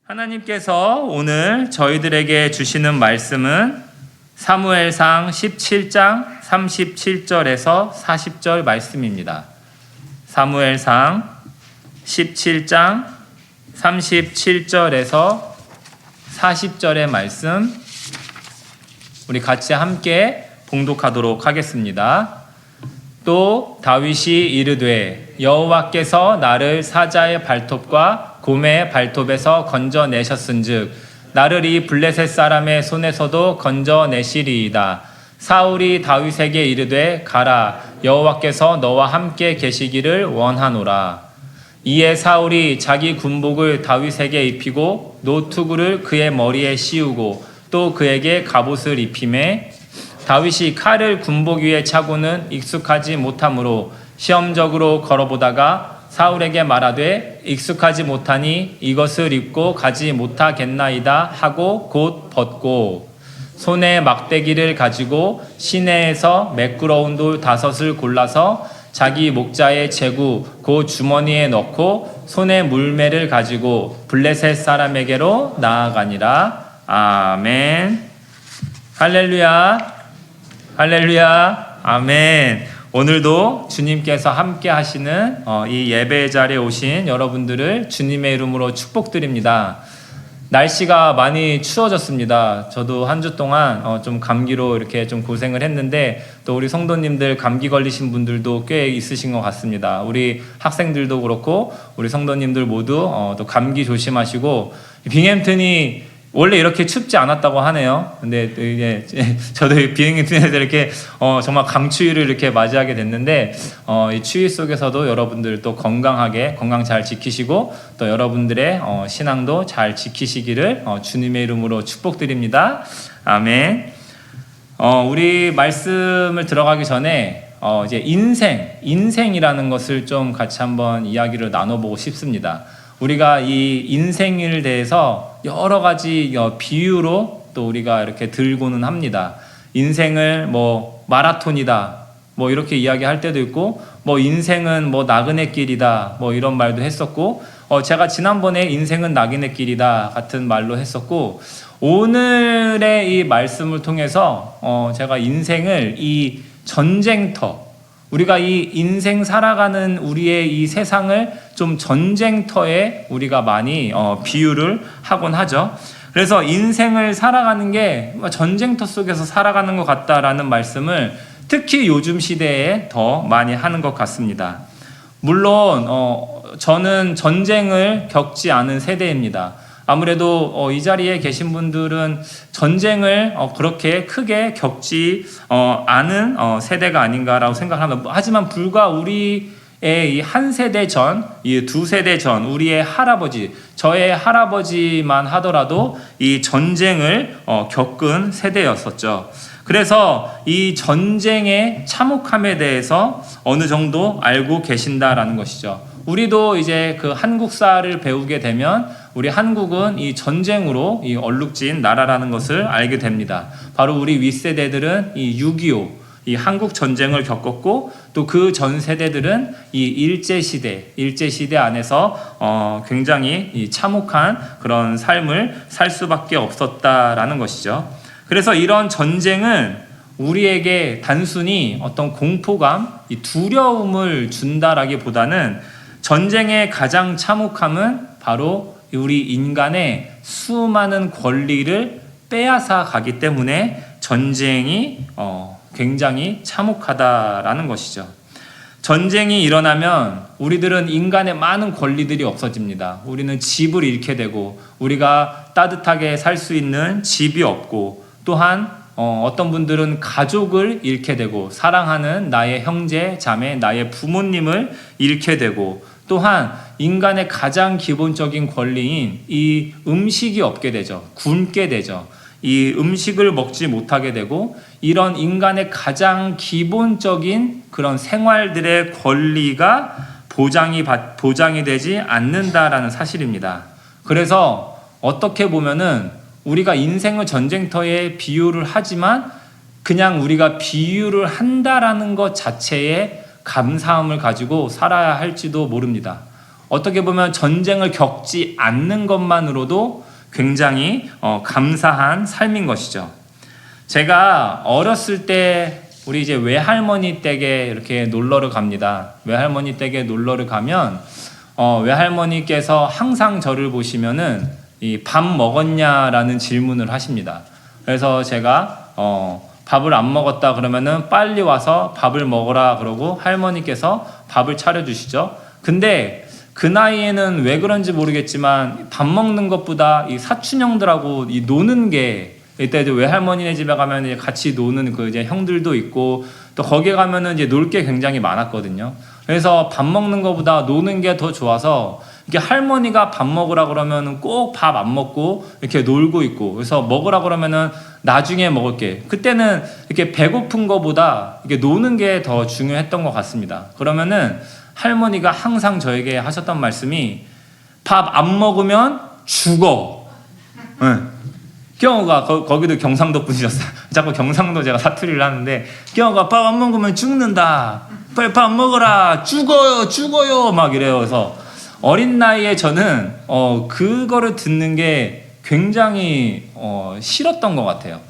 하나님께서 오늘 저희들에게 주시는 말씀은 사무엘상 17장 37절에서 40절 말씀입니다. 사무엘상 17장 37절에서 40절의 말씀 우리 같이 함께 봉독하도록 하겠습니다. 또 다윗이 이르되 여호와께서 나를 사자의 발톱과 곰의 발톱에서 건져내셨은즉 나를 이 블레셋 사람의 손에서도 건져내시리이다. 사울이 다윗에게 이르되 가라, 여호와께서 너와 함께 계시기를 원하노라. 이에 사울이 자기 군복을 다윗에게 입히고 노투구를 그의 머리에 씌우고 또 그에게 갑옷을 입히매 다윗이 칼을 군복 위에 차고는 익숙하지 못하므로 시험적으로 걸어보다가 사울에게 말하되 익숙하지 못하니 이것을 입고 가지 못하겠나이다 하고 곧 벗고 손에 막대기를 가지고 시내에서 매끄러운 돌 5을 골라서 자기 목자의 제구 그 주머니에 넣고 손에 물매를 가지고 블레셋 사람에게로 나아가니라. 아멘. 할렐루야. 할렐루야. 아멘. 오늘도 주님께서 함께 하시는 이 예배 자리에 오신 여러분들을 주님의 이름으로 축복드립니다. 날씨가 많이 추워졌습니다. 저도 한 주 동안 좀 감기로 이렇게 좀 고생을 했는데 또 우리 성도님들 감기 걸리신 분들도 꽤 있으신 것 같습니다. 우리 학생들도 그렇고 우리 성도님들 모두 또 감기 조심하시고 빙햄튼이 원래 이렇게 춥지 않았다고 하네요. 근데 이제 저도 빙햄튼에서 이렇게 정말 강추위를 이렇게 맞이하게 됐는데 이 추위 속에서도 여러분들 또 건강하게 건강 잘 지키시고 또 여러분들의 신앙도 잘 지키시기를 주님의 이름으로 축복드립니다. 아멘. 우리 말씀을 들어가기 전에 이제 인생이라는 것을 좀 같이 한번 이야기를 나눠보고 싶습니다. 우리가 이 인생에 대해서 여러 가지 비유로 또 우리가 이렇게 들고는 합니다. 인생을 뭐 마라톤이다, 뭐 이렇게 이야기할 때도 있고, 뭐 인생은 뭐 나그네 길이다, 뭐 이런 말도 했었고, 제가 지난번에 인생은 나그네 길이다 같은 말로 했었고, 오늘의 이 말씀을 통해서 제가 인생을 이 전쟁터, 우리가 이 인생 살아가는 우리의 이 세상을 좀 전쟁터에 우리가 많이 비유를 하곤 하죠. 그래서 인생을 살아가는 게 전쟁터 속에서 살아가는 것 같다라는 말씀을 특히 요즘 시대에 더 많이 하는 것 같습니다. 물론 저는 전쟁을 겪지 않은 세대입니다. 아무래도 이 자리에 계신 분들은 전쟁을 그렇게 크게 겪지 않은 세대가 아닌가라고 생각합니다. 하지만 불과 우리의 이 한 세대 전, 이 2세대 전, 우리의 할아버지, 저의 할아버지만 하더라도 이 전쟁을 겪은 세대였었죠. 그래서 이 전쟁의 참혹함에 대해서 어느 정도 알고 계신다라는 것이죠. 우리도 이제 그 한국사를 배우게 되면 우리 한국은 이 전쟁으로 이 얼룩진 나라라는 것을 알게 됩니다. 바로 우리 윗세대들은 이 6.25, 이 한국 전쟁을 겪었고 또 그 전 세대들은 이 일제시대 안에서 굉장히 이 참혹한 그런 삶을 살 수밖에 없었다라는 것이죠. 그래서 이런 전쟁은 우리에게 단순히 어떤 공포감, 이 두려움을 준다라기보다는 전쟁의 가장 참혹함은 바로 우리 인간의 수많은 권리를 빼앗아 가기 때문에 전쟁이 굉장히 참혹하다라는 것이죠. 전쟁이 일어나면 우리들은 인간의 많은 권리들이 없어집니다. 우리는 집을 잃게 되고 우리가 따뜻하게 살 수 있는 집이 없고 또한 어떤 분들은 가족을 잃게 되고 사랑하는 나의 형제, 자매, 나의 부모님을 잃게 되고 또한 인간의 가장 기본적인 권리인 이 음식이 없게 되죠. 굶게 되죠. 이 음식을 먹지 못하게 되고 이런 인간의 가장 기본적인 그런 생활들의 권리가 보장이 되지 않는다라는 사실입니다. 그래서 어떻게 보면은 우리가 인생을 전쟁터에 비유를 하지만 그냥 우리가 비유를 한다라는 것 자체에 감사함을 가지고 살아야 할지도 모릅니다. 어떻게 보면 전쟁을 겪지 않는 것만으로도 굉장히 감사한 삶인 것이죠. 제가 어렸을 때 우리 이제 외할머니 댁에 이렇게 놀러를 갑니다. 외할머니 댁에 놀러를 가면 외할머니께서 항상 저를 보시면은 이 밥 먹었냐라는 질문을 하십니다. 그래서 제가 밥을 안 먹었다 그러면은 빨리 와서 밥을 먹으라 그러고 할머니께서 밥을 차려주시죠. 근데 그 나이에는 왜 그런지 모르겠지만 밥 먹는 것보다 이 사촌형들하고 이 노는 게, 이때 이제 외할머니네 집에 가면 이제 같이 노는 그 이제 형들도 있고 또 거기에 가면은 이제 놀 게 굉장히 많았거든요. 그래서 밥 먹는 것보다 노는 게 더 좋아서 이렇게 할머니가 밥 먹으라 그러면 꼭 밥 안 먹고 이렇게 놀고 있고, 그래서 먹으라 그러면은 나중에 먹을게. 그때는 이렇게 배고픈 것보다 이렇게 노는 게 더 중요했던 것 같습니다. 그러면은 할머니가 항상 저에게 하셨던 말씀이 밥 안 먹으면 죽어. 경호가 거기도 경상도 분이셨어요. 자꾸 경상도 제가 사투리를 하는데 경호가 밥 안 먹으면 죽는다. 빨리 밥 먹어라. 죽어요. 막 이래요. 그래서 어린 나이에 저는 그거를 듣는 게 굉장히 싫었던 것 같아요.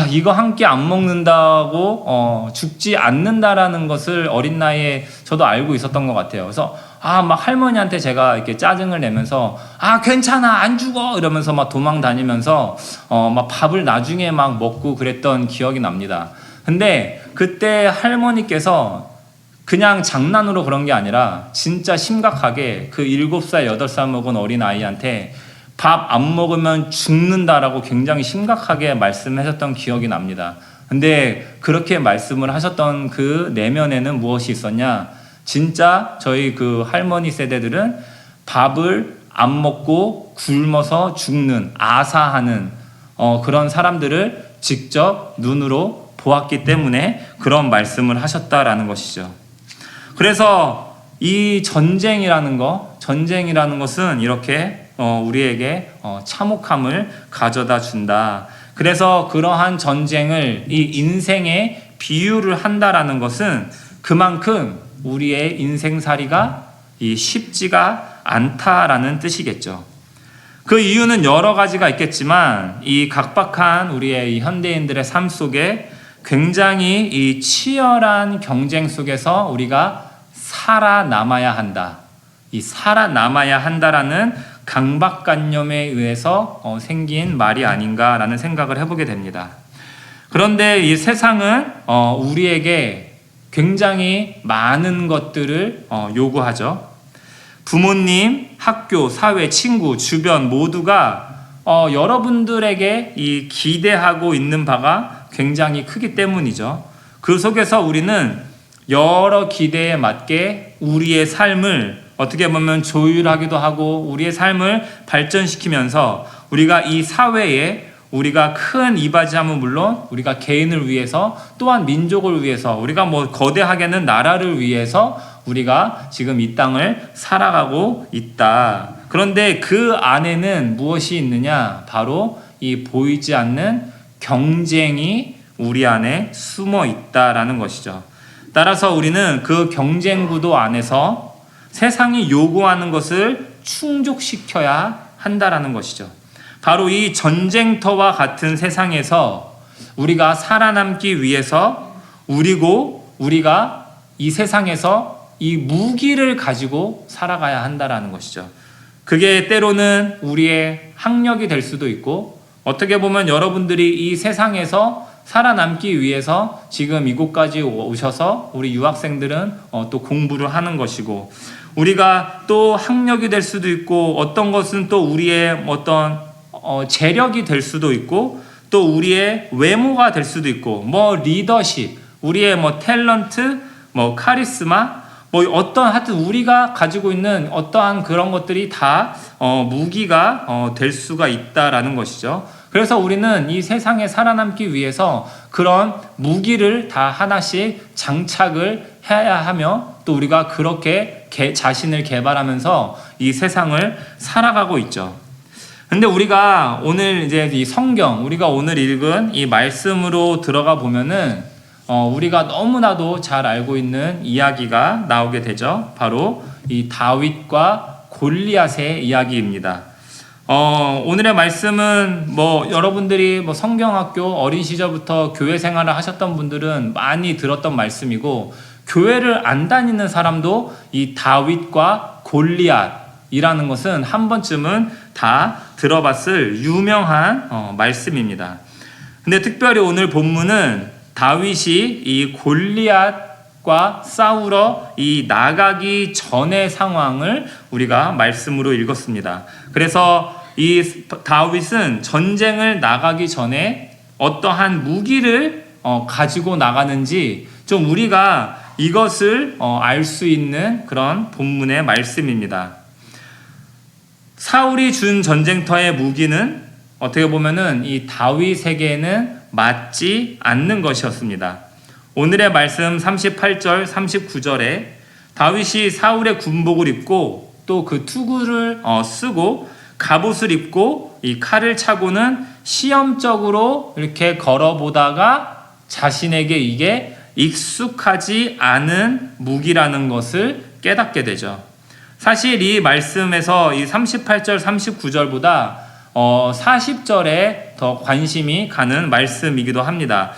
이거 한 끼 안 먹는다고 죽지 않는다라는 것을 어린 나이에 저도 알고 있었던 것 같아요. 그래서 막 할머니한테 제가 이렇게 짜증을 내면서 괜찮아 안 죽어 이러면서 막 도망 다니면서 막 밥을 나중에 막 먹고 그랬던 기억이 납니다. 근데 그때 할머니께서 그냥 장난으로 그런 게 아니라 진짜 심각하게 그 7살, 8살 먹은 어린 아이한테 밥 안 먹으면 죽는다라고 굉장히 심각하게 말씀하셨던 기억이 납니다. 근데 그렇게 말씀을 하셨던 그 내면에는 무엇이 있었냐? 진짜 저희 그 할머니 세대들은 밥을 안 먹고 굶어서 죽는, 아사하는 그런 사람들을 직접 눈으로 보았기 때문에 그런 말씀을 하셨다라는 것이죠. 그래서 이 전쟁이라는 것은 이렇게 우리에게 참혹함을 가져다 준다. 그래서 그러한 전쟁을 이 인생에 비유를 한다라는 것은 그만큼 우리의 인생살이가 쉽지가 않다라는 뜻이겠죠. 그 이유는 여러 가지가 있겠지만 이 각박한 우리의 이 현대인들의 삶 속에 굉장히 이 치열한 경쟁 속에서 우리가 살아남아야 한다. 이 살아남아야 한다라는 강박관념에 의해서 생긴 말이 아닌가라는 생각을 해보게 됩니다. 그런데 이 세상은 우리에게 굉장히 많은 것들을 요구하죠. 부모님, 학교, 사회, 친구, 주변 모두가 여러분들에게 이 기대하고 있는 바가 굉장히 크기 때문이죠. 그 속에서 우리는 여러 기대에 맞게 우리의 삶을 어떻게 보면 조율하기도 하고 우리의 삶을 발전시키면서 우리가 이 사회에 우리가 큰 이바지함은 물론 우리가 개인을 위해서 또한 민족을 위해서 우리가 거대하게는 나라를 위해서 우리가 지금 이 땅을 살아가고 있다. 그런데 그 안에는 무엇이 있느냐? 바로 이 보이지 않는 경쟁이 우리 안에 숨어 있다라는 것이죠. 따라서 우리는 그 경쟁 구도 안에서 세상이 요구하는 것을 충족시켜야 한다라는 것이죠. 바로 이 전쟁터와 같은 세상에서 우리가 살아남기 위해서 우리가 이 세상에서 이 무기를 가지고 살아가야 한다라는 것이죠. 그게 때로는 우리의 학력이 될 수도 있고 어떻게 보면 여러분들이 이 세상에서 살아남기 위해서 지금 이곳까지 오셔서 우리 유학생들은 또 공부를 하는 것이고 우리가 또 학력이 될 수도 있고 어떤 것은 또 우리의 어떤 재력이 될 수도 있고 또 우리의 외모가 될 수도 있고 리더십, 우리의 탤런트, 카리스마 하여튼 우리가 가지고 있는 어떠한 그런 것들이 다 무기가 될 수가 있다라는 것이죠. 그래서 우리는 이 세상에 살아남기 위해서 그런 무기를 다 하나씩 장착을 해야 하며 또 우리가 그렇게 자신을 개발하면서 이 세상을 살아가고 있죠. 근데 우리가 오늘 이제 이 성경, 우리가 오늘 읽은 이 말씀으로 들어가 보면은 우리가 너무나도 잘 알고 있는 이야기가 나오게 되죠. 바로 이 다윗과 골리앗의 이야기입니다. 오늘의 말씀은 여러분들이 성경학교 어린 시절부터 교회 생활을 하셨던 분들은 많이 들었던 말씀이고, 교회를 안 다니는 사람도 이 다윗과 골리앗이라는 것은 한 번쯤은 다 들어봤을 유명한 말씀입니다. 근데 특별히 오늘 본문은 다윗이 이 골리앗과 싸우러 이 나가기 전의 상황을 우리가 말씀으로 읽었습니다. 그래서 이 다윗은 전쟁을 나가기 전에 어떠한 무기를 가지고 나가는지 좀 우리가 이것을 알 수 있는 그런 본문의 말씀입니다. 사울이 준 전쟁터의 무기는 어떻게 보면은 이 다윗에게는 맞지 않는 것이었습니다. 오늘의 말씀 38절 39절에 다윗이 사울의 군복을 입고 또 그 투구를 쓰고 갑옷을 입고 이 칼을 차고는 시험적으로 이렇게 걸어보다가 자신에게 이게 익숙하지 않은 무기라는 것을 깨닫게 되죠. 사실 이 말씀에서 이 38절 39절보다 40절에 더 관심이 가는 말씀이기도 합니다.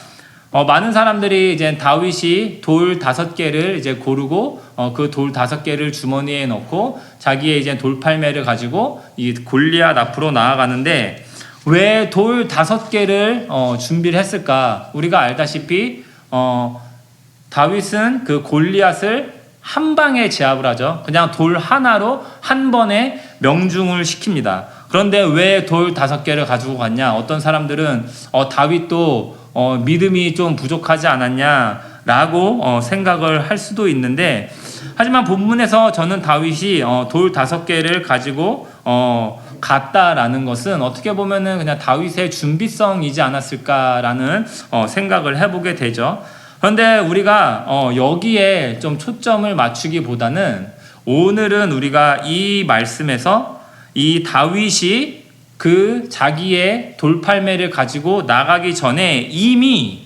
많은 사람들이 이제 다윗이 돌 5개를 이제 고르고 그 돌 5개를 주머니에 넣고 자기의 이제 돌팔매를 가지고 이 골리앗 앞으로 나아가는데, 왜 돌 5개를 준비를 했을까? 우리가 알다시피 다윗은 그 골리앗을 한 방에 제압을 하죠. 그냥 돌 하나로 한 번에 명중을 시킵니다. 그런데 왜 돌 5개를 가지고 갔냐? 어떤 사람들은 다윗도 믿음이 좀 부족하지 않았냐라고 생각을 할 수도 있는데, 하지만 본문에서 저는 다윗이 돌 5개를 가지고 갔다라는 것은 어떻게 보면은 그냥 다윗의 준비성이지 않았을까라는 생각을 해보게 되죠. 그런데 우리가 여기에 좀 초점을 맞추기보다는 오늘은 우리가 이 말씀에서 이 다윗이 그 자기의 돌팔매를 가지고 나가기 전에 이미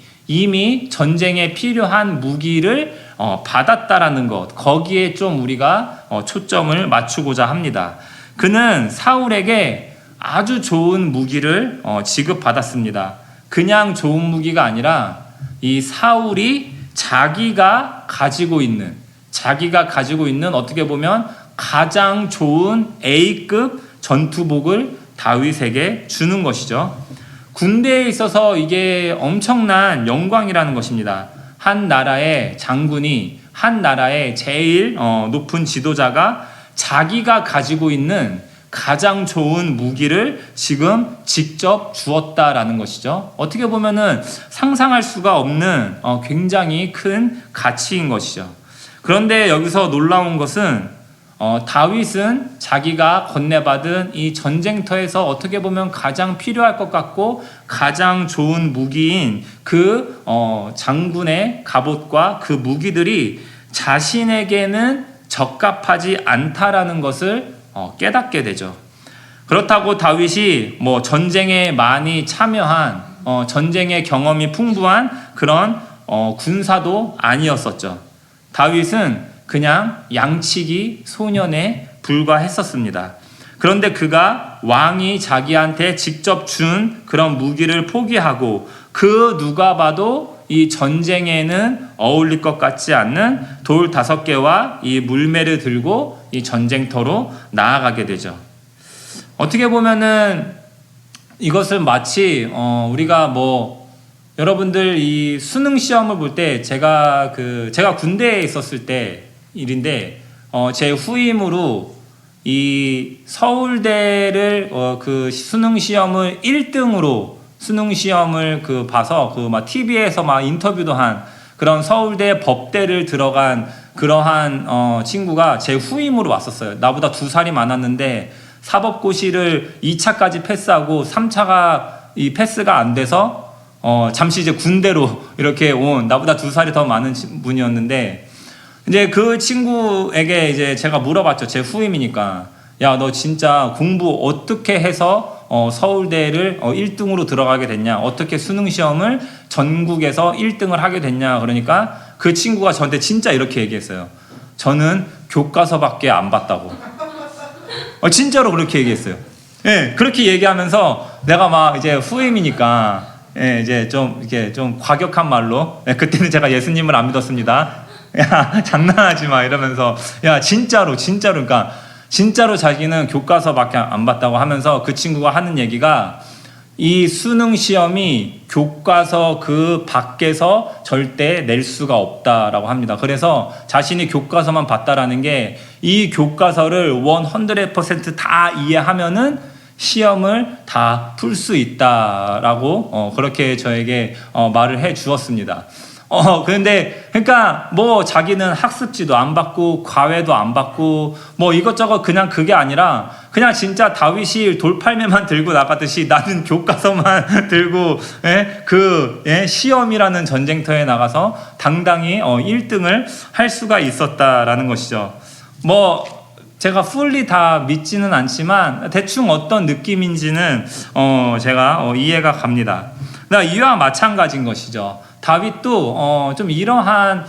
전쟁에 필요한 무기를 받았다라는 것, 거기에 좀 우리가 초점을 맞추고자 합니다. 그는 사울에게 아주 좋은 무기를 지급받았습니다. 그냥 좋은 무기가 아니라 이 사울이 자기가 가지고 있는 어떻게 보면 가장 좋은 A급 전투복을 다윗에게 주는 것이죠. 군대에 있어서 이게 엄청난 영광이라는 것입니다. 한 나라의 장군이, 한 나라의 제일 높은 지도자가 자기가 가지고 있는 가장 좋은 무기를 지금 직접 주었다라는 것이죠. 어떻게 보면은 상상할 수가 없는 굉장히 큰 가치인 것이죠. 그런데 여기서 놀라운 것은 다윗은 자기가 건네받은 이 전쟁터에서 어떻게 보면 가장 필요할 것 같고 가장 좋은 무기인 그 장군의 갑옷과 그 무기들이 자신에게는 적합하지 않다라는 것을 깨닫게 되죠. 그렇다고 다윗이 전쟁에 많이 참여한 전쟁의 경험이 풍부한 그런 군사도 아니었었죠. 다윗은 그냥 양치기 소년에 불과했었습니다. 그런데 그가 왕이 자기한테 직접 준 그런 무기를 포기하고 그 누가 봐도 이 전쟁에는 어울릴 것 같지 않는 돌 5개와 이 물매를 들고 이 전쟁터로 나아가게 되죠. 어떻게 보면은 이것을 마치 우리가 여러분들 이 수능 시험을 볼 때 제가 군대에 있었을 때 일인데 제 후임으로 이 서울대를 그 수능 시험을 1등으로 수능 시험을 봐서 막 TV에서 막 인터뷰도 한 그런 서울대 법대를 들어간 그러한 친구가 제 후임으로 왔었어요. 나보다 2살이 많았는데 사법고시를 2차까지 패스하고 3차가 이 패스가 안 돼서 잠시 이제 군대로 이렇게 온 나보다 2살이 더 많은 분이었는데, 이제 그 친구에게 이제 제가 물어봤죠. 제 후임이니까. 야, 너 진짜 공부 어떻게 해서 서울대를 1등으로 들어가게 됐냐? 어떻게 수능 시험을 전국에서 1등을 하게 됐냐? 그러니까 그 친구가 저한테 진짜 이렇게 얘기했어요. 저는 교과서밖에 안 봤다고. 진짜로 그렇게 얘기했어요. 예, 그렇게 얘기하면서 내가 막 이제 후임이니까 이제 좀 이렇게 좀 과격한 말로, 그때는 제가 예수님을 안 믿었습니다. 야, 장난하지 마 이러면서, 야, 진짜로 그러니까 진짜로 자기는 교과서밖에 안 봤다고 하면서 그 친구가 하는 얘기가 이 수능 시험이 교과서 그 밖에서 절대 낼 수가 없다라고 합니다. 그래서 자신이 교과서만 봤다라는 게 이 교과서를 100% 다 이해하면은 시험을 다 풀 수 있다라고 그렇게 저에게 말을 해 주었습니다. 그런데 그러니까 뭐 자기는 학습지도 안 받고 과외도 안 받고 뭐 이것저것 그냥 그게 아니라 그냥 진짜 다윗이 돌팔매만 들고 나가듯이 나는 교과서만 들고 시험이라는 전쟁터에 나가서 당당히 1등을 할 수가 있었다라는 것이죠. 뭐 제가 풀리 다 믿지는 않지만 대충 어떤 느낌인지는 제가 이해가 갑니다. 이와 마찬가지인 것이죠. 다윗도 좀 이러한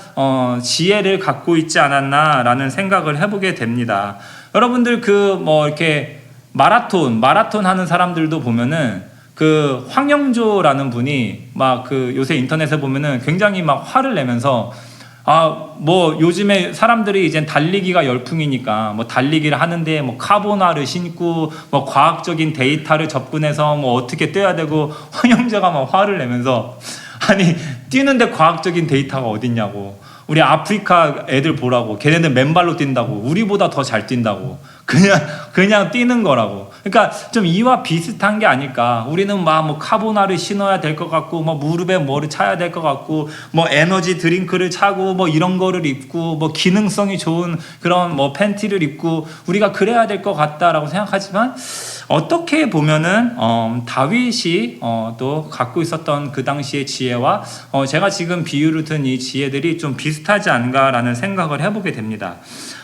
지혜를 갖고 있지 않았나라는 생각을 해보게 됩니다. 여러분들 이렇게 마라톤 하는 사람들도 보면은 그 황영조라는 분이 막 요새 인터넷에 보면은 굉장히 막 화를 내면서 뭐 요즘에 사람들이 이제 달리기가 열풍이니까 뭐 달리기를 하는데 뭐 카보나를 신고 뭐 과학적인 데이터를 접근해서 뭐 어떻게 뛰어야 되고, 황영조가 막 화를 내면서 아니 뛰는데 과학적인 데이터가 어딨냐고, 우리 아프리카 애들 보라고, 걔네들 맨발로 뛴다고, 우리보다 더 잘 뛴다고, 그냥 뛰는 거라고. 그러니까 좀 이와 비슷한 게 아닐까. 우리는 막 뭐 카보나를 신어야 될 것 같고, 뭐 무릎에 뭐를 차야 될 것 같고, 뭐 에너지 드링크를 차고, 뭐 이런 거를 입고, 뭐 기능성이 좋은 그런 뭐 팬티를 입고 우리가 그래야 될 것 같다라고 생각하지만, 어떻게 보면은 다윗이 또 갖고 있었던 그 당시의 지혜와 제가 지금 비유를 든 이 지혜들이 좀 비슷하지 않은가라는 생각을 해보게 됩니다.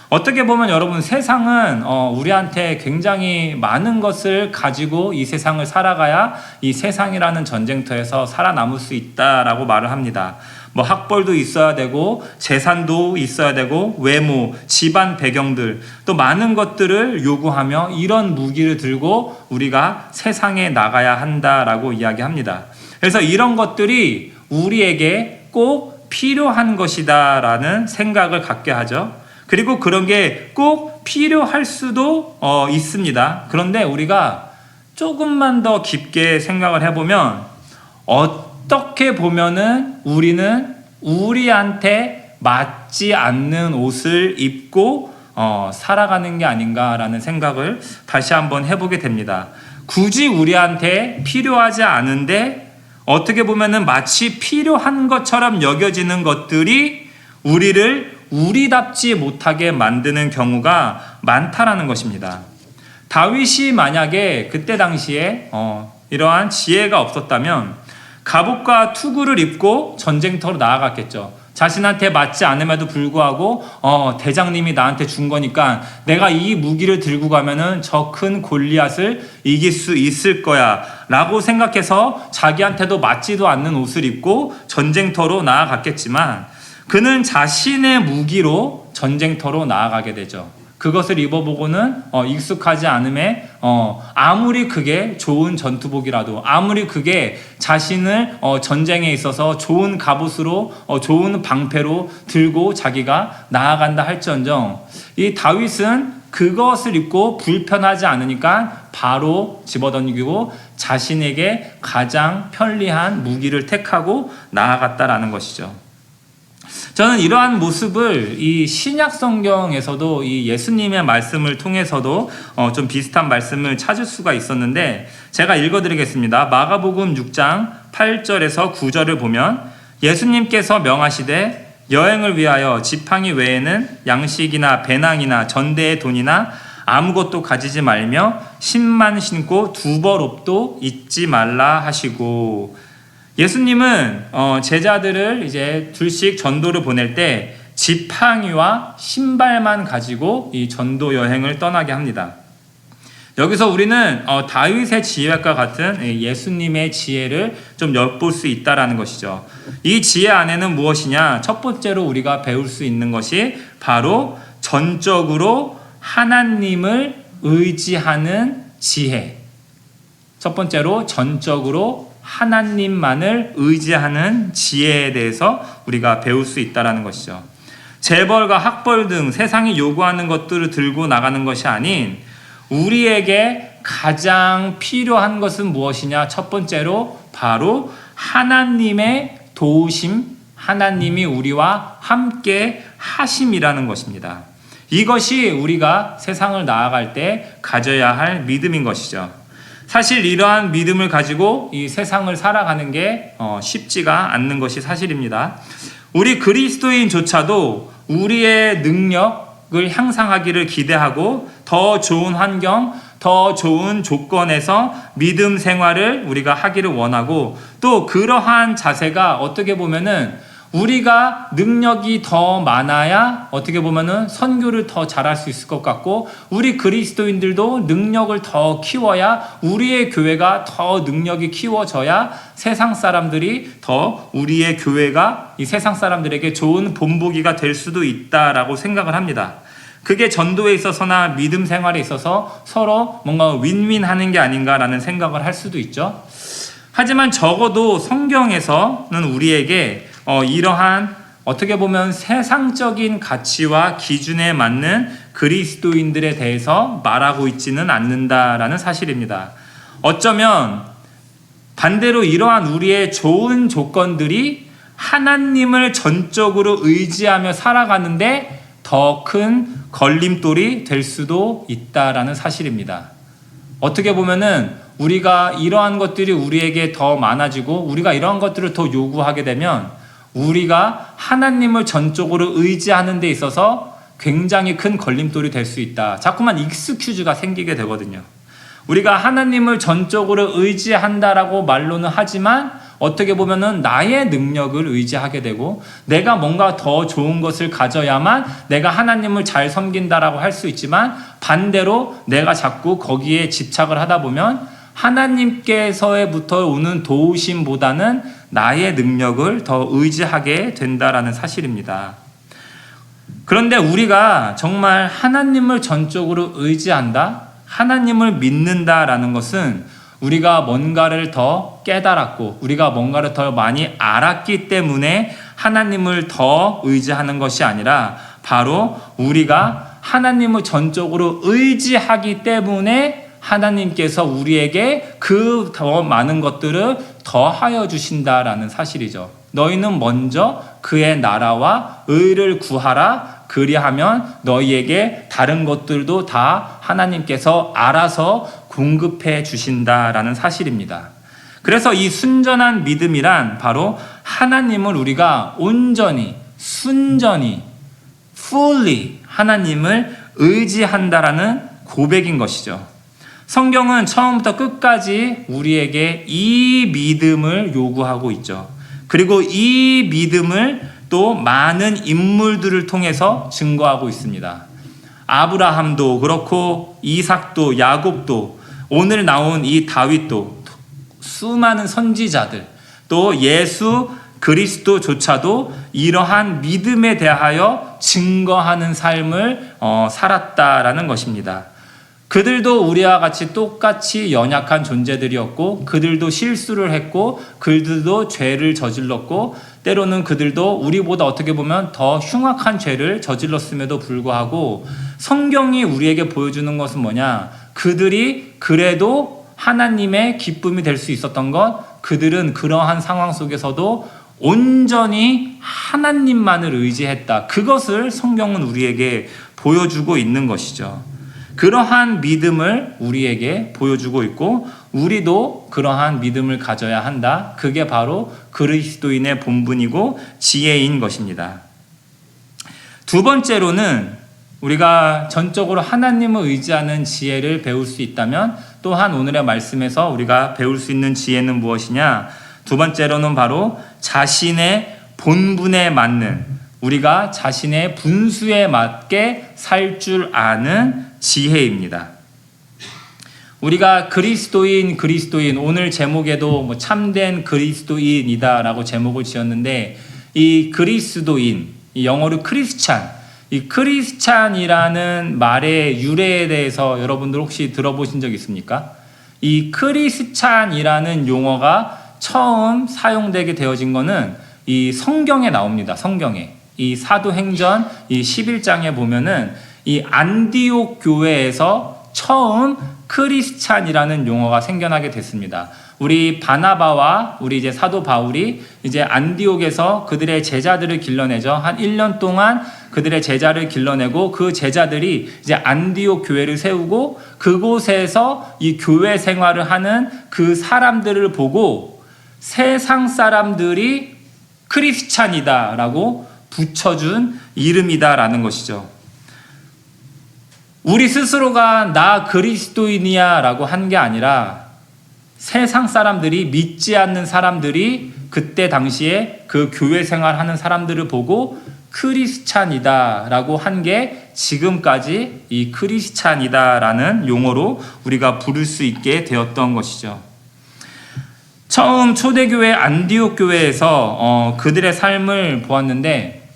어떻게 보면 여러분, 세상은 우리한테 굉장히 많은 것을 가지고 이 세상을 살아가야 이 세상이라는 전쟁터에서 살아남을 수 있다라고 말을 합니다. 뭐 학벌도 있어야 되고 재산도 있어야 되고 외모, 집안 배경들, 또 많은 것들을 요구하며 이런 무기를 들고 우리가 세상에 나가야 한다라고 이야기합니다. 그래서 이런 것들이 우리에게 꼭 필요한 것이다라는 생각을 갖게 하죠. 그리고 그런 게 꼭 필요할 수도 있습니다. 그런데 우리가 조금만 더 깊게 생각을 해보면 어떻게 보면은 우리는 우리한테 맞지 않는 옷을 입고 살아가는 게 아닌가라는 생각을 다시 한번 해보게 됩니다. 굳이 우리한테 필요하지 않은데 어떻게 보면은 마치 필요한 것처럼 여겨지는 것들이 우리를 우리답지 못하게 만드는 경우가 많다라는 것입니다. 다윗이 만약에 그때 당시에 이러한 지혜가 없었다면 갑옷과 투구를 입고 전쟁터로 나아갔겠죠. 자신한테 맞지 않음에도 불구하고 대장님이 나한테 준 거니까 내가 이 무기를 들고 가면은 저 큰 골리앗을 이길 수 있을 거야 라고 생각해서 자기한테도 맞지도 않는 옷을 입고 전쟁터로 나아갔겠지만, 그는 자신의 무기로 전쟁터로 나아가게 되죠. 그것을 입어보고는 익숙하지 않음에 아무리 그게 좋은 전투복이라도, 아무리 그게 자신을 전쟁에 있어서 좋은 갑옷으로 좋은 방패로 들고 자기가 나아간다 할지언정, 이 다윗은 그것을 입고 불편하지 않으니까 바로 집어던지고 자신에게 가장 편리한 무기를 택하고 나아갔다라는 것이죠. 저는 이러한 모습을 이 신약 성경에서도 이 예수님의 말씀을 통해서도 좀 비슷한 말씀을 찾을 수가 있었는데, 제가 읽어드리겠습니다. 마가복음 6장 8절에서 9절을 보면 예수님께서 명하시되 여행을 위하여 지팡이 외에는 양식이나 배낭이나 전대의 돈이나 아무것도 가지지 말며 신만 신고 두벌옷도 잊지 말라 하시고, 예수님은 제자들을 이제 둘씩 전도를 보낼 때 지팡이와 신발만 가지고 이 전도 여행을 떠나게 합니다. 여기서 우리는 다윗의 지혜와 같은 예수님의 지혜를 좀 엿볼 수 있다라는 것이죠. 이 지혜 안에는 무엇이냐? 첫 번째로 우리가 배울 수 있는 것이 바로 전적으로 하나님을 의지하는 지혜. 첫 번째로 전적으로 하나님만을 의지하는 지혜에 대해서 우리가 배울 수 있다라는 것이죠. 재벌과 학벌 등 세상이 요구하는 것들을 들고 나가는 것이 아닌 우리에게 가장 필요한 것은 무엇이냐? 첫 번째로 바로 하나님의 도우심, 하나님이 우리와 함께 하심이라는 것입니다. 이것이 우리가 세상을 나아갈 때 가져야 할 믿음인 것이죠. 사실 이러한 믿음을 가지고 이 세상을 살아가는 게 쉽지가 않는 것이 사실입니다. 우리 그리스도인조차도 우리의 능력을 향상하기를 기대하고 더 좋은 환경, 더 좋은 조건에서 믿음 생활을 우리가 하기를 원하고, 또 그러한 자세가 어떻게 보면은 우리가 능력이 더 많아야 어떻게 보면은 선교를 더 잘할 수 있을 것 같고, 우리 그리스도인들도 능력을 더 키워야, 우리의 교회가 더 능력이 키워져야 세상 사람들이 더 우리의 교회가 이 세상 사람들에게 좋은 본보기가 될 수도 있다라고 생각을 합니다. 그게 전도에 있어서나 믿음 생활에 있어서 서로 뭔가 윈윈하는 게 아닌가라는 생각을 할 수도 있죠. 하지만 적어도 성경에서는 우리에게 이러한 어떻게 보면 세상적인 가치와 기준에 맞는 그리스도인들에 대해서 말하고 있지는 않는다라는 사실입니다. 어쩌면 반대로 이러한 우리의 좋은 조건들이 하나님을 전적으로 의지하며 살아가는데 더 큰 걸림돌이 될 수도 있다라는 사실입니다. 어떻게 보면은 우리가 이러한 것들이 우리에게 더 많아지고 우리가 이러한 것들을 더 요구하게 되면 우리가 하나님을 전적으로 의지하는 데 있어서 굉장히 큰 걸림돌이 될 수 있다. 자꾸만 익스큐즈가 생기게 되거든요. 우리가 하나님을 전적으로 의지한다라고 말로는 하지만 어떻게 보면은 나의 능력을 의지하게 되고, 내가 뭔가 더 좋은 것을 가져야만 내가 하나님을 잘 섬긴다라고 할 수 있지만, 반대로 내가 자꾸 거기에 집착을 하다 보면 하나님께서부터 오는 도우심보다는 나의 능력을 더 의지하게 된다라는 사실입니다. 그런데 우리가 정말 하나님을 전적으로 의지한다, 하나님을 믿는다라는 것은 우리가 뭔가를 더 깨달았고 우리가 뭔가를 더 많이 알았기 때문에 하나님을 더 의지하는 것이 아니라, 바로 우리가 하나님을 전적으로 의지하기 때문에 하나님께서 우리에게 그 더 많은 것들을 더하여 주신다라는 사실이죠. 너희는 먼저 그의 나라와 의를 구하라, 그리하면 너희에게 다른 것들도 다 하나님께서 알아서 공급해 주신다라는 사실입니다. 그래서 이 순전한 믿음이란 바로 하나님을 우리가 온전히, 순전히, fully 하나님을 의지한다라는 고백인 것이죠. 성경은 처음부터 끝까지 우리에게 이 믿음을 요구하고 있죠. 그리고 이 믿음을 또 많은 인물들을 통해서 증거하고 있습니다. 아브라함도 그렇고 이삭도 야곱도 오늘 나온 이 다윗도 수많은 선지자들, 또 예수 그리스도조차도 이러한 믿음에 대하여 증거하는 삶을 살았다라는 것입니다. 그들도 우리와 같이 똑같이 연약한 존재들이었고, 그들도 실수를 했고, 그들도 죄를 저질렀고, 때로는 그들도 우리보다 어떻게 보면 더 흉악한 죄를 저질렀음에도 불구하고 성경이 우리에게 보여주는 것은 뭐냐? 그들이 그래도 하나님의 기쁨이 될 수 있었던 것, 그들은 그러한 상황 속에서도 온전히 하나님만을 의지했다. 그것을 성경은 우리에게 보여주고 있는 것이죠. 그러한 믿음을 우리에게 보여주고 있고, 우리도 그러한 믿음을 가져야 한다. 그게 바로 그리스도인의 본분이고 지혜인 것입니다. 두 번째로는 우리가 전적으로 하나님을 의지하는 지혜를 배울 수 있다면, 또한 오늘의 말씀에서 우리가 배울 수 있는 지혜는 무엇이냐? 두 번째로는 바로 자신의 본분에 맞는, 우리가 자신의 분수에 맞게 살 줄 아는 지혜입니다. 우리가 그리스도인 오늘 제목에도 뭐 참된 그리스도인이다라고 제목을 지었는데, 이 그리스도인, 이 영어로 크리스찬, 이 크리스찬이라는 말의 유래에 대해서 여러분들 혹시 들어보신 적 있습니까? 이 크리스찬이라는 용어가 처음 사용되게 되어진 거는 이 성경에 나옵니다. 성경에. 이 사도행전 이 11장에 보면은 이 안디옥 교회에서 처음 크리스찬이라는 용어가 생겨나게 됐습니다. 우리 바나바와 우리 이제 사도 바울이 이제 안디옥에서 그들의 제자들을 길러내죠. 한 1년 동안 그들의 제자를 길러내고 그 제자들이 이제 안디옥 교회를 세우고 그곳에서 이 교회 생활을 하는 그 사람들을 보고 세상 사람들이 크리스찬이다라고 붙여준 이름이다라는 것이죠. 우리 스스로가 나 그리스도인이야 라고 한 게 아니라 세상 사람들이, 믿지 않는 사람들이 그때 당시에 그 교회 생활하는 사람들을 보고 크리스찬이다 라고 한 게 지금까지 이 크리스찬이다 라는 용어로 우리가 부를 수 있게 되었던 것이죠. 처음 초대교회 안디옥 교회에서 그들의 삶을 보았는데,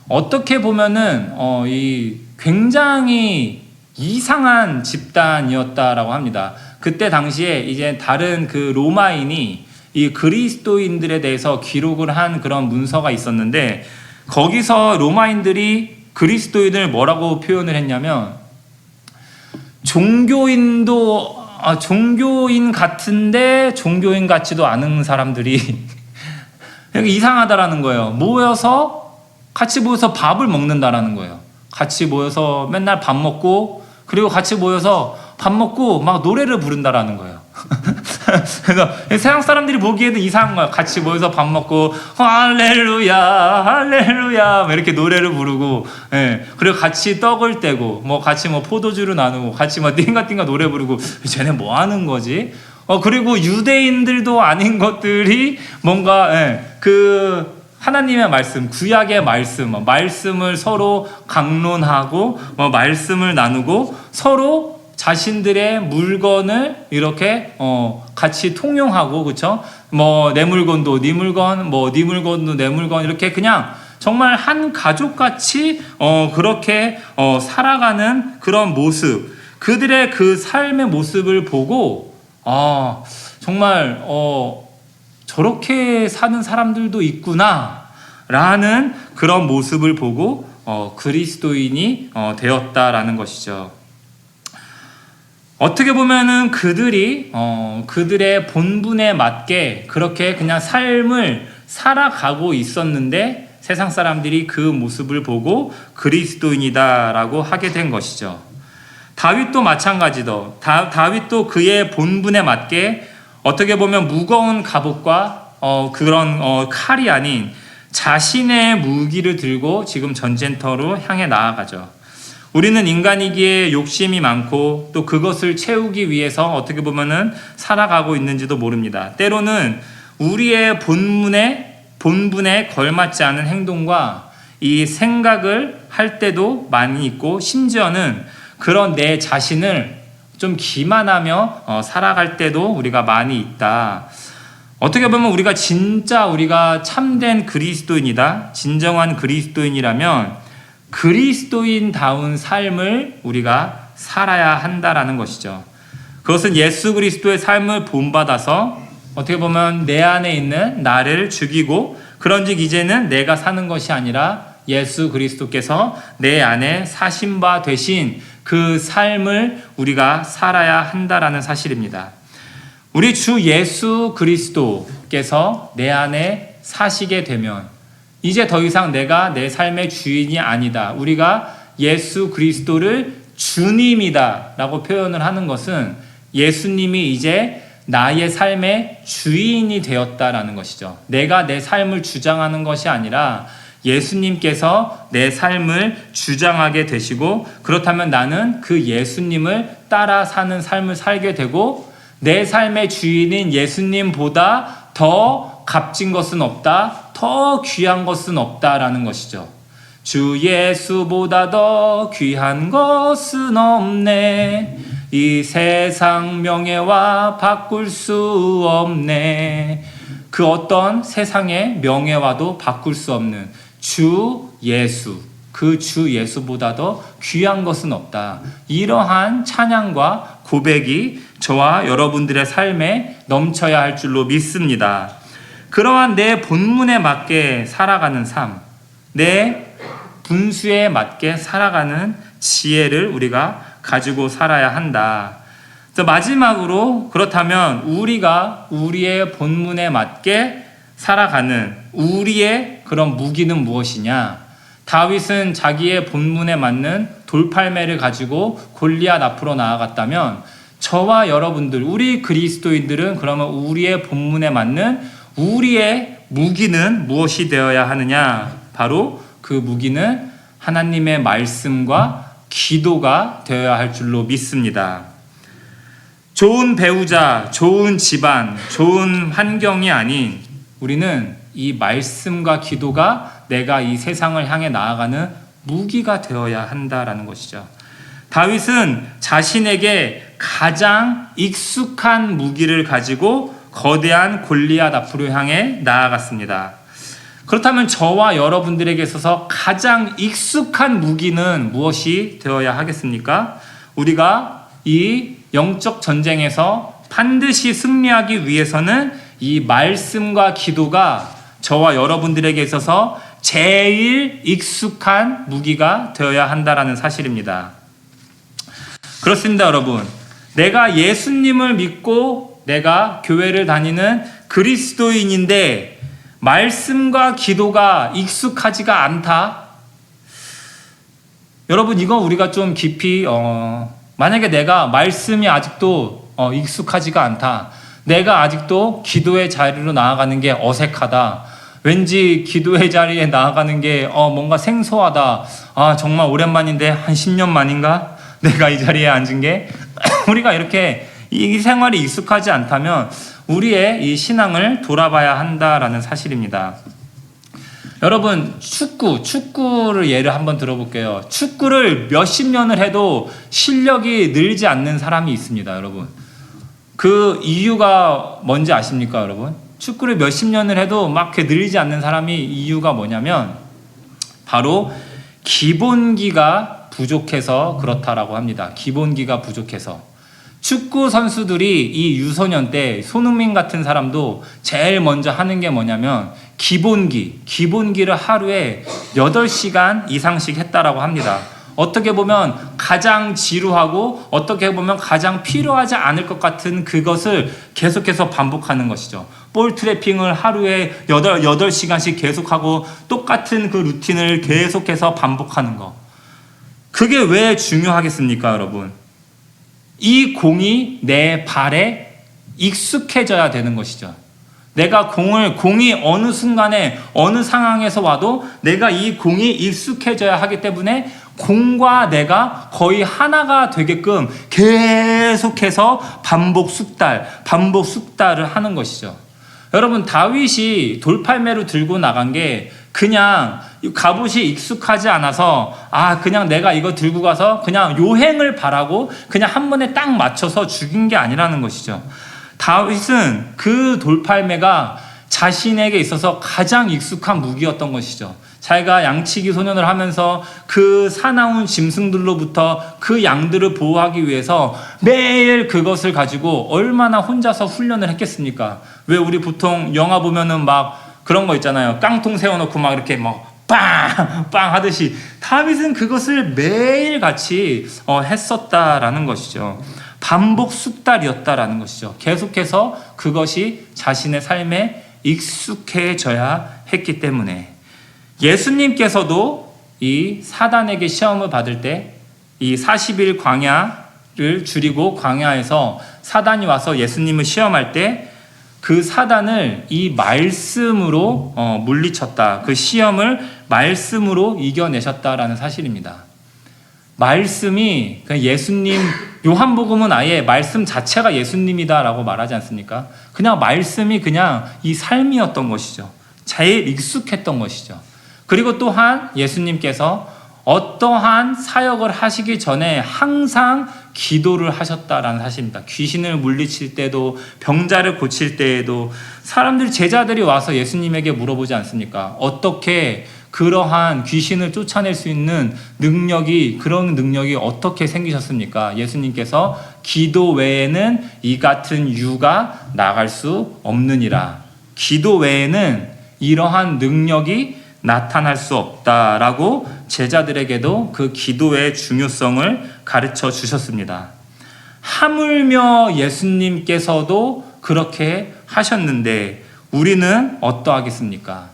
어떻게 보면은 이 굉장히 이상한 집단이었다라고 합니다. 그때 당시에 이제 다른 그 로마인이 이 그리스도인들에 대해서 기록을 한 그런 문서가 있었는데, 거기서 로마인들이 그리스도인을 뭐라고 표현을 했냐면, 종교인 같은데 종교인 같지도 않은 사람들이 이상하다라는 거예요. 같이 모여서 밥을 먹는다라는 거예요. 같이 모여서 맨날 밥 먹고, 그리고 같이 모여서 밥 먹고 막 노래를 부른다라는 거예요. 그래서 세상 사람들이 보기에도 이상한 거예요. 같이 모여서 밥 먹고 할렐루야 할렐루야 이렇게 노래를 부르고, 예. 그리고 같이 떡을 떼고 같이 포도주를 나누고 같이 띵가띵가 노래 부르고, 쟤네 뭐 하는 거지? 그리고 유대인들도 아닌 것들이 뭔가, 예, 그 하나님의 말씀, 구약의 말씀을 서로 강론하고 말씀을 나누고 서로 자신들의 물건을 이렇게 같이 통용하고, 그렇죠? 내 물건도 네 물건, 네 물건도 내 물건, 이렇게 그냥 정말 한 가족같이 그렇게 살아가는 그런 모습, 그들의 그 삶의 모습을 보고 정말 저렇게 사는 사람들도 있구나 라는 그런 모습을 보고 그리스도인이 되었다라는 것이죠. 어떻게 보면은 그들이 그들의 본분에 맞게 그렇게 그냥 삶을 살아가고 있었는데, 세상 사람들이 그 모습을 보고 그리스도인이다라고 하게 된 것이죠. 다윗도 마찬가지죠. 다윗도 그의 본분에 맞게 어떻게 보면 무거운 갑옷과 그런 칼이 아닌 자신의 무기를 들고 지금 전쟁터로 향해 나아가죠. 우리는 인간이기에 욕심이 많고 또 그것을 채우기 위해서 어떻게 보면은 살아가고 있는지도 모릅니다. 때로는 우리의 본분에 걸맞지 않은 행동과 이 생각을 할 때도 많이 있고, 심지어는 그런 내 자신을 좀 기만하며 살아갈 때도 우리가 많이 있다. 어떻게 보면 우리가 참된 그리스도인이다, 진정한 그리스도인이라면 그리스도인다운 삶을 우리가 살아야 한다라는 것이죠. 그것은 예수 그리스도의 삶을 본받아서 어떻게 보면 내 안에 있는 나를 죽이고, 그런즉 이제는 내가 사는 것이 아니라 예수 그리스도께서 내 안에 사신 바 되신 그 삶을 우리가 살아야 한다라는 사실입니다. 우리 주 예수 그리스도께서 내 안에 사시게 되면 이제 더 이상 내가 내 삶의 주인이 아니다. 우리가 예수 그리스도를 주님이다 라고 표현을 하는 것은 예수님이 이제 나의 삶의 주인이 되었다라는 것이죠. 내가 내 삶을 주장하는 것이 아니라 예수님께서 내 삶을 주장하게 되시고, 그렇다면 나는 그 예수님을 따라 사는 삶을 살게 되고, 내 삶의 주인인 예수님보다 더 값진 것은 없다, 더 귀한 것은 없다라는 것이죠. 주 예수보다 더 귀한 것은 없네. 이 세상 명예와 바꿀 수 없네. 그 어떤 세상의 명예와도 바꿀 수 없는 주 예수, 그 주 예수보다 더 귀한 것은 없다. 이러한 찬양과 고백이 저와 여러분들의 삶에 넘쳐야 할 줄로 믿습니다. 그러한 내 본문에 맞게 살아가는 삶, 내 분수에 맞게 살아가는 지혜를 우리가 가지고 살아야 한다. 마지막으로, 그렇다면 우리가 우리의 본문에 맞게 살아가는 우리의 그런 무기는 무엇이냐? 다윗은 자기의 본문에 맞는 돌팔매를 가지고 골리앗 앞으로 나아갔다면, 저와 여러분들, 우리 그리스도인들은 그러면 우리의 본문에 맞는 우리의 무기는 무엇이 되어야 하느냐? 바로 그 무기는 하나님의 말씀과 기도가 되어야 할 줄로 믿습니다. 좋은 배우자, 좋은 집안, 좋은 환경이 아닌 우리는 이 말씀과 기도가 내가 이 세상을 향해 나아가는 무기가 되어야 한다라는 것이죠. 다윗은 자신에게 가장 익숙한 무기를 가지고 거대한 골리앗 앞으로 향해 나아갔습니다. 그렇다면 저와 여러분들에게 있어서 가장 익숙한 무기는 무엇이 되어야 하겠습니까? 우리가 이 영적 전쟁에서 반드시 승리하기 위해서는 이 말씀과 기도가 저와 여러분들에게 있어서 제일 익숙한 무기가 되어야 한다라는 사실입니다. 그렇습니다, 여러분. 내가 예수님을 믿고 내가 교회를 다니는 그리스도인인데 말씀과 기도가 익숙하지가 않다. 여러분, 이거 우리가 좀 깊이 만약에 내가 말씀이 아직도 익숙하지가 않다. 내가 아직도 기도의 자리로 나아가는 게 어색하다. 왠지 기도의 자리에 나아가는 게 뭔가 생소하다. 아, 정말 오랜만인데 한 10년 만인가? 내가 이 자리에 앉은 게 우리가 이렇게 이 생활이 익숙하지 않다면 우리의 이 신앙을 돌아봐야 한다라는 사실입니다. 여러분, 축구를 예를 한번 들어볼게요. 축구를 몇십 년을 해도 실력이 늘지 않는 사람이 있습니다, 여러분. 그 이유가 뭔지 아십니까, 여러분? 축구를 몇십 년을 해도 막 이렇게 늘지 않는 사람이 이유가 뭐냐면 바로 기본기가 부족해서 그렇다라고 합니다. 기본기가 부족해서. 축구 선수들이 이 유소년 때 손흥민 같은 사람도 제일 먼저 하는 게 뭐냐면 기본기를 하루에 8시간 이상씩 했다라고 합니다. 어떻게 보면 가장 지루하고 어떻게 보면 가장 필요하지 않을 것 같은 그것을 계속해서 반복하는 것이죠. 볼 트래핑을 하루에 8시간씩 계속하고 똑같은 그 루틴을 계속해서 반복하는 거. 그게 왜 중요하겠습니까, 여러분? 이 공이 내 발에 익숙해져야 되는 것이죠. 내가 공이 어느 순간에 어느 상황에서 와도 내가 이 공이 익숙해져야 하기 때문에 공과 내가 거의 하나가 되게끔 계속해서 반복 숙달을 하는 것이죠. 여러분, 다윗이 돌팔매로 들고 나간 게 그냥 갑옷이 익숙하지 않아서 그냥 내가 이거 들고 가서 그냥 요행을 바라고 그냥 한 번에 딱 맞춰서 죽인 게 아니라는 것이죠. 다윗은 그 돌팔매가 자신에게 있어서 가장 익숙한 무기였던 것이죠. 자기가 양치기 소년을 하면서 그 사나운 짐승들로부터 그 양들을 보호하기 위해서 매일 그것을 가지고 얼마나 혼자서 훈련을 했겠습니까? 왜 우리 보통 영화 보면은 막 그런 거 있잖아요. 깡통 세워놓고 막 이렇게 막 빵 하듯이 다윗은 그것을 매일 같이 했었다라는 것이죠. 반복 숙달이었다라는 것이죠. 계속해서 그것이 자신의 삶에 익숙해져야 했기 때문에 예수님께서도 이 사단에게 시험을 받을 때 이 40일 광야를 줄이고 광야에서 사단이 와서 예수님을 시험할 때 그 사단을 이 말씀으로 물리쳤다. 그 시험을 말씀으로 이겨내셨다라는 사실입니다. 말씀이 예수님, 요한복음은 아예 말씀 자체가 예수님이다라고 말하지 않습니까? 그냥 말씀이 그냥 이 삶이었던 것이죠. 제일 익숙했던 것이죠. 그리고 또한 예수님께서 어떠한 사역을 하시기 전에 항상 기도를 하셨다라는 사실입니다. 귀신을 물리칠 때도, 병자를 고칠 때에도 사람들, 제자들이 와서 예수님에게 물어보지 않습니까? 어떻게 그러한 귀신을 쫓아낼 수 있는 그런 능력이 어떻게 생기셨습니까? 예수님께서 기도 외에는 이 같은 유가 나갈 수 없느니라. 기도 외에는 이러한 능력이 나타날 수 없다라고 제자들에게도 그 기도의 중요성을 가르쳐 주셨습니다. 하물며 예수님께서도 그렇게 하셨는데 우리는 어떠하겠습니까?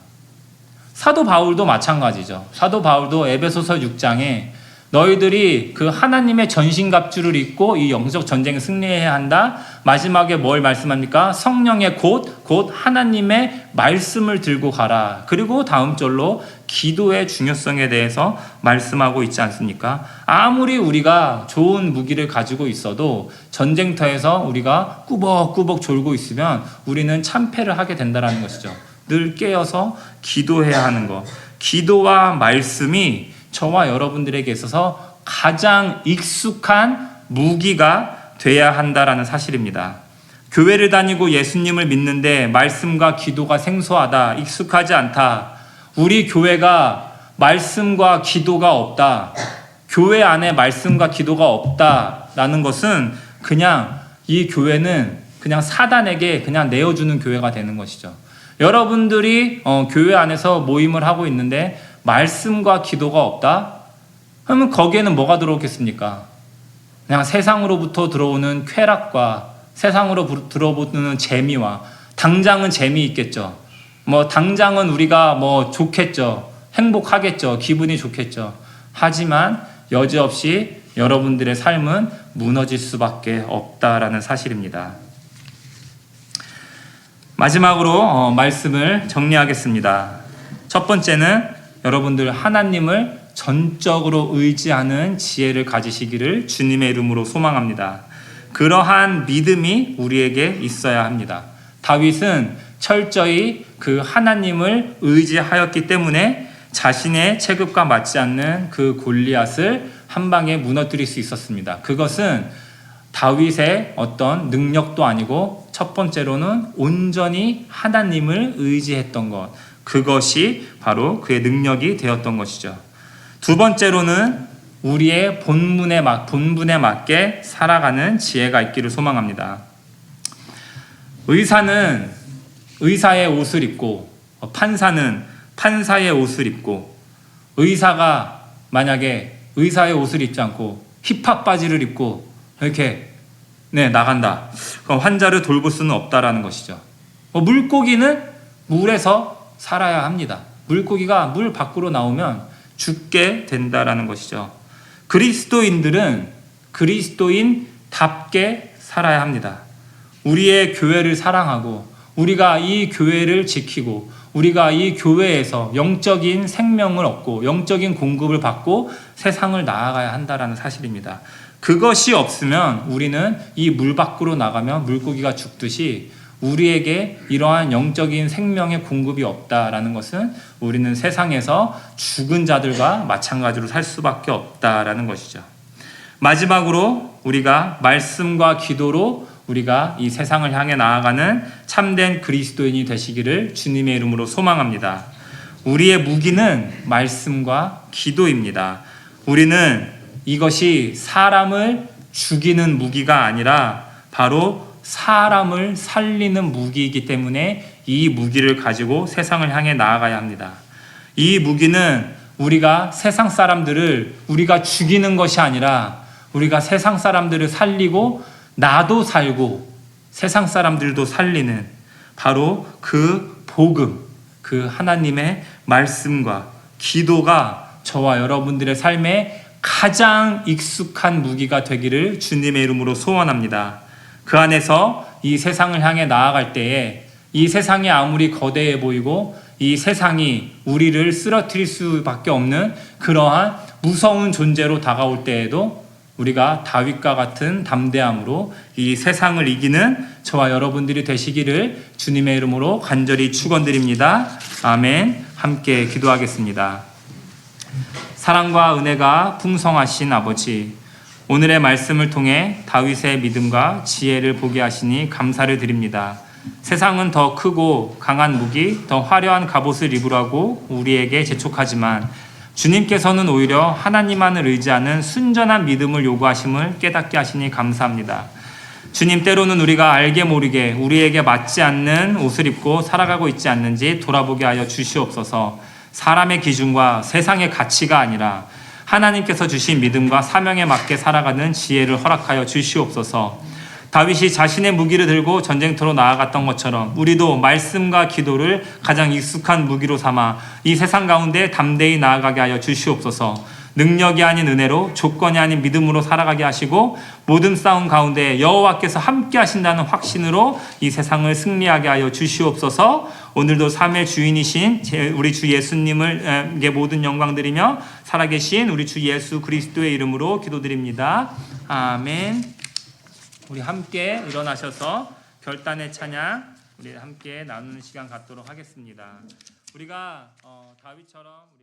사도 바울도 마찬가지죠. 사도 바울도 에베소서 6장에 너희들이 그 하나님의 전신갑주를 입고 이 영적 전쟁에 승리해야 한다. 마지막에 뭘 말씀합니까? 성령의 곧 하나님의 말씀을 들고 가라. 그리고 다음 절로 기도의 중요성에 대해서 말씀하고 있지 않습니까? 아무리 우리가 좋은 무기를 가지고 있어도 전쟁터에서 우리가 꾸벅꾸벅 졸고 있으면 우리는 참패를 하게 된다는 것이죠. 늘 깨어서 기도해야 하는 것. 기도와 말씀이 저와 여러분들에게 있어서 가장 익숙한 무기가 돼야 한다라는 사실입니다. 교회를 다니고 예수님을 믿는데 말씀과 기도가 생소하다, 익숙하지 않다. 우리 교회가 말씀과 기도가 없다. 교회 안에 말씀과 기도가 없다라는 것은 그냥 이 교회는 그냥 사단에게 그냥 내어주는 교회가 되는 것이죠. 여러분들이 교회 안에서 모임을 하고 있는데 말씀과 기도가 없다? 그러면 거기에는 뭐가 들어오겠습니까? 그냥 세상으로부터 들어오는 쾌락과 세상으로 들어오는 재미와, 당장은 재미있겠죠. 당장은 우리가 좋겠죠. 행복하겠죠. 기분이 좋겠죠. 하지만 여지없이 여러분들의 삶은 무너질 수밖에 없다라는 사실입니다. 마지막으로 말씀을 정리하겠습니다. 첫 번째는 여러분들 하나님을 전적으로 의지하는 지혜를 가지시기를 주님의 이름으로 소망합니다. 그러한 믿음이 우리에게 있어야 합니다. 다윗은 철저히 그 하나님을 의지하였기 때문에 자신의 체급과 맞지 않는 그 골리앗을 한 방에 무너뜨릴 수 있었습니다. 그것은 다윗의 어떤 능력도 아니고 첫 번째로는 온전히 하나님을 의지했던 것, 그것이 바로 그의 능력이 되었던 것이죠. 두 번째로는 우리의 본분에 맞게 살아가는 지혜가 있기를 소망합니다. 의사는 의사의 옷을 입고, 판사는 판사의 옷을 입고, 의사가 만약에 의사의 옷을 입지 않고 힙합 바지를 입고 이렇게 나간다. 그럼 환자를 돌볼 수는 없다라는 것이죠. 물고기는 물에서 살아야 합니다. 물고기가 물 밖으로 나오면 죽게 된다라는 것이죠. 그리스도인들은 그리스도인답게 살아야 합니다. 우리의 교회를 사랑하고 우리가 이 교회를 지키고 우리가 이 교회에서 영적인 생명을 얻고 영적인 공급을 받고 세상을 나아가야 한다는 사실입니다. 그것이 없으면 우리는 이 물 밖으로 나가면 물고기가 죽듯이 우리에게 이러한 영적인 생명의 공급이 없다라는 것은 우리는 세상에서 죽은 자들과 마찬가지로 살 수밖에 없다라는 것이죠. 마지막으로 우리가 말씀과 기도로 우리가 이 세상을 향해 나아가는 참된 그리스도인이 되시기를 주님의 이름으로 소망합니다. 우리의 무기는 말씀과 기도입니다. 우리는 이것이 사람을 죽이는 무기가 아니라 바로 사람을 살리는 무기이기 때문에 이 무기를 가지고 세상을 향해 나아가야 합니다. 이 무기는 우리가 세상 사람들을 우리가 죽이는 것이 아니라 우리가 세상 사람들을 살리고 나도 살고 세상 사람들도 살리는 바로 그 복음, 그 하나님의 말씀과 기도가 저와 여러분들의 삶에 가장 익숙한 무기가 되기를 주님의 이름으로 소원합니다. 그 안에서 이 세상을 향해 나아갈 때에 이 세상이 아무리 거대해 보이고 이 세상이 우리를 쓰러뜨릴 수밖에 없는 그러한 무서운 존재로 다가올 때에도 우리가 다윗과 같은 담대함으로 이 세상을 이기는 저와 여러분들이 되시기를 주님의 이름으로 간절히 축원드립니다. 아멘. 함께 기도하겠습니다. 사랑과 은혜가 풍성하신 아버지, 오늘의 말씀을 통해 다윗의 믿음과 지혜를 보게 하시니 감사를 드립니다. 세상은 더 크고 강한 무기, 더 화려한 갑옷을 입으라고 우리에게 재촉하지만 주님께서는 오히려 하나님만을 의지하는 순전한 믿음을 요구하심을 깨닫게 하시니 감사합니다. 주님, 때로는 우리가 알게 모르게 우리에게 맞지 않는 옷을 입고 살아가고 있지 않는지 돌아보게 하여 주시옵소서. 사람의 기준과 세상의 가치가 아니라 하나님께서 주신 믿음과 사명에 맞게 살아가는 지혜를 허락하여 주시옵소서. 다윗이 자신의 무기를 들고 전쟁터로 나아갔던 것처럼 우리도 말씀과 기도를 가장 익숙한 무기로 삼아 이 세상 가운데 담대히 나아가게 하여 주시옵소서. 능력이 아닌 은혜로, 조건이 아닌 믿음으로 살아가게 하시고 모든 싸움 가운데 여호와께서 함께 하신다는 확신으로 이 세상을 승리하게 하여 주시옵소서. 오늘도 삶의 주인이신 우리 주 예수님을 모든 영광 드리며 살아계신 우리 주 예수 그리스도의 이름으로 기도드립니다. 아멘. 우리 함께 일어나셔서 결단의 찬양 우리 함께 나누는 시간 갖도록 하겠습니다. 우리가 다윗처럼